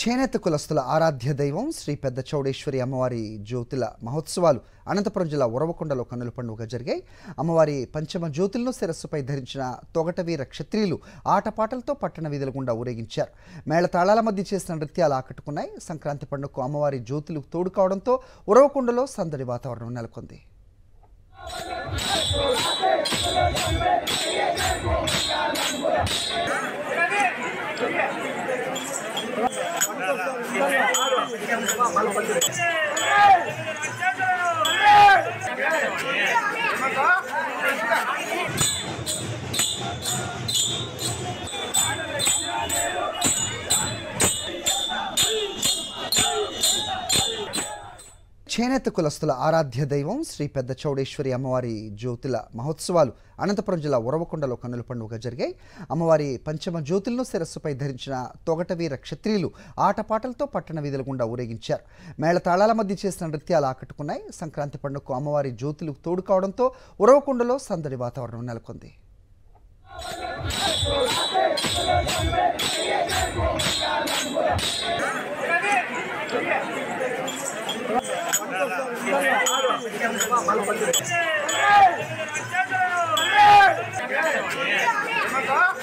చేనేత కులస్తుల ఆరాధ్య దైవం శ్రీ పెద్ద చౌడేశ్వరి అమ్మవారి జ్యోతుల మహోత్సవాలు అనంతపురం జిల్లా ఉరవకొండలో కన్నుల పండుగగా జరిగాయి. అమ్మవారి పంచమ జ్యోతులను శిరస్సుపై ధరించిన తొగటవీర క్షత్రియులు ఆటపాటలతో పట్టణ వీధుల గుండా ఊరేగించారు. మేళతాళాల మధ్య చేసిన నృత్యాలు ఆకట్టుకున్నాయి. సంక్రాంతి పండుగకు అమ్మవారి జ్యోతులు తోడు కావడంతో ఉరవకొండలో సందడి వాతావరణం నెలకొంది. చేనేత కులస్తుల ఆరాధ్య దైవం శ్రీ పెద్ద చౌడేశ్వరి అమ్మవారి జ్యోతుల మహోత్సవాలు అనంతపురం జిల్లా ఉరవకొండలో కన్నుల పండుగగా జరిగాయి. అమ్మవారి పంచమ జ్యోతులను శిరస్సుపై ధరించిన తొగటవీర క్షత్రియులు ఆటపాటలతో పట్టణ వీధుల గుండా ఊరేగించారు. మేళతాళాల మధ్య చేసిన నృత్యాలు ఆకట్టుకున్నాయి. సంక్రాంతి పండుగకు అమ్మవారి జ్యోతులు తోడు కావడంతో ఉరవకొండలో సందడి వాతావరణం నెలకొంది. Hey!